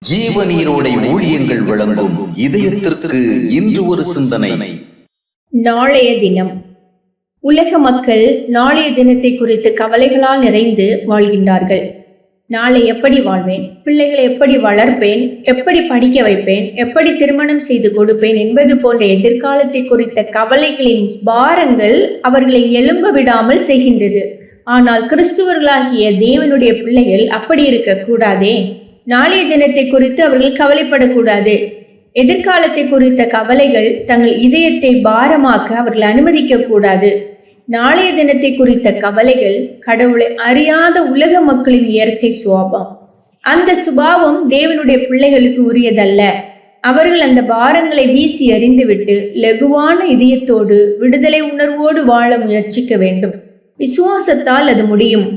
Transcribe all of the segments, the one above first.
ஜீவநீரோடை ஊழியங்கள் வழங்கும் இதயத்திற்கு இன்று ஒரு சிந்தனை. நாளைய தினம். உலக மக்கள் நாளைய தினத்தை குறித்து கவலைகளால் நிறைந்து வாழ்கின்றார்கள். நாளை எப்படி வாழ்வேன், பிள்ளைகளை எப்படி வளர்ப்பேன், எப்படி படிக்க வைப்பேன், எப்படி திருமணம் செய்து கொடுப்பேன் என்பது போன்ற எதிர்காலத்தை குறித்த கவலைகளின் பாரங்கள் அவர்களை எழும்ப விடாமல் செய்கின்றது. ஆனால் கிறிஸ்துவர்களாகிய தேவனுடைய பிள்ளைகள் அப்படி இருக்கக்கூடாதே. நாளைய தினத்தை குறித்து அவர்கள் கவலைப்படக்கூடாது. எதிர்காலத்தை குறித்த கவலைகள் தங்கள் இதயத்தை பாரமாக்க அவர்கள் அனுமதிக்க கூடாது. நாளைய தினத்தை குறித்த கவலைகள் கடவுளை அறியாத உலக மக்களின் இயற்கை சுபாவம். அந்த சுபாவம் தேவனுடைய பிள்ளைகளுக்கு உரியதல்ல. அவர்கள் அந்த பாரங்களை வீசி எறிந்துவிட்டு லகுவான இதயத்தோடு விடுதலை உணர்வோடு வாழ முயற்சிக்க வேண்டும். விசுவாசத்தால் அது முடியும்.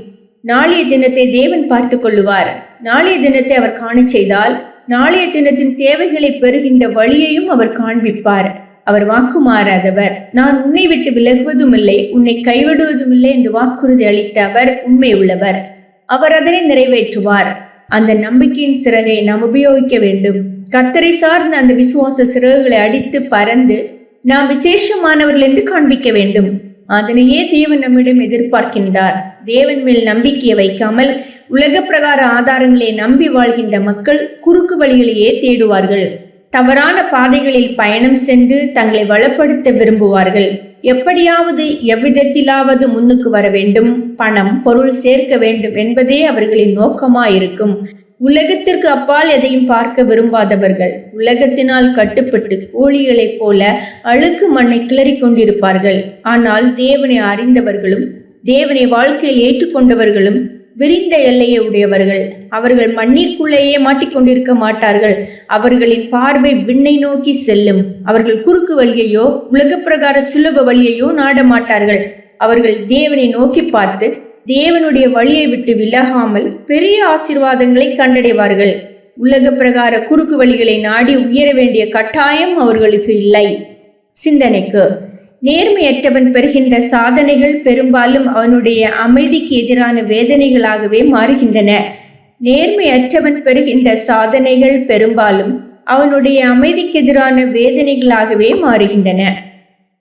நாளைய தினத்தை தேவன் பார்த்து கொள்ளுவார். நாளைய தினத்தை அவர் காண செய்தால் நாளைய தினத்தின் தேவைகளை பெறுகின்ற வழியையும் அவர் காண்பிப்பார். அவர் வாக்கு மாறாதவர். நான் உன்னை விட்டு விலகுவதும் இல்லை, உன்னை கைவிடுவதும் இல்லை என்று வாக்குறுதி அளித்த அவர் உண்மை உள்ளவர். அவர் அதனை நிறைவேற்றுவார். அந்த நம்பிக்கையின் சிறகை நாம் உபயோகிக்க வேண்டும். கர்த்தரை சார்ந்த அந்த விசுவாச சிறகுகளை அடித்து பறந்து நாம் விசேஷமானவர்கள் என்று காண்பிக்க வேண்டும். அதனையே தேவன் நம்மிடம் எதிர்பார்க்கின்றார். தேவன் மேல் நம்பிக்கையை வைக்காமல் உலக பிரகார ஆதாரங்களை நம்பி வாழ்கின்ற மக்கள் குறுக்கு வழிகளையே தேடுவார்கள். தவறான பாதைகளில் பயணம் சென்று தங்களை வளப்படுத்த விரும்புவார்கள். எப்படியாவது எவ்விதத்திலாவது முன்னுக்கு வர வேண்டும், பணம் பொருள் சேர்க்க வேண்டும் என்பதே அவர்களின் நோக்கமாயிருக்கும். உலகத்திற்கு அப்பால் எதையும் பார்க்க விரும்பாதவர்கள் உலகத்தினால் கட்டுப்பட்டு கோழிகளைப் போல அழுக்கு மண்ணை கிளறி கொண்டிருப்பார்கள். ஆனால் தேவனை அறிந்தவர்களும் தேவனை வாழ்க்கையில் ஏற்றுக்கொண்டவர்களும் விரிந்த எல்லையை உடையவர்கள். அவர்கள் மண்ணிற்குள்ளேயே மாட்டிக்கொண்டிருக்க மாட்டார்கள். அவர்களின் பார்வை விண்ணை நோக்கி செல்லும். அவர்கள் குறுக்கு வழியையோ உலக பிரகார சுலப வழியையோ நாட மாட்டார்கள். அவர்கள் தேவனை நோக்கி பார்த்து தேவனுடைய வழியை விட்டு விலகாமல் பெரிய ஆசீர்வாதங்களை கண்டடைவார்கள். உலக பிரகார குறுக்கு வழிகளை நாடி உயர வேண்டிய கட்டாயம் அவர்களுக்கு இல்லை. சிந்தனைக்கு. நேர்மையற்றவன் பெறுகின்ற சாதனைகள் பெரும்பாலும் அவனுடைய அமைதிக்கு எதிரான வேதனைகளாகவே மாறுகின்றன. நேர்மையற்றவன் பெறுகின்ற சாதனைகள் பெரும்பாலும் அவனுடைய அமைதிக்கு எதிரான வேதனைகளாகவே மாறுகின்றன.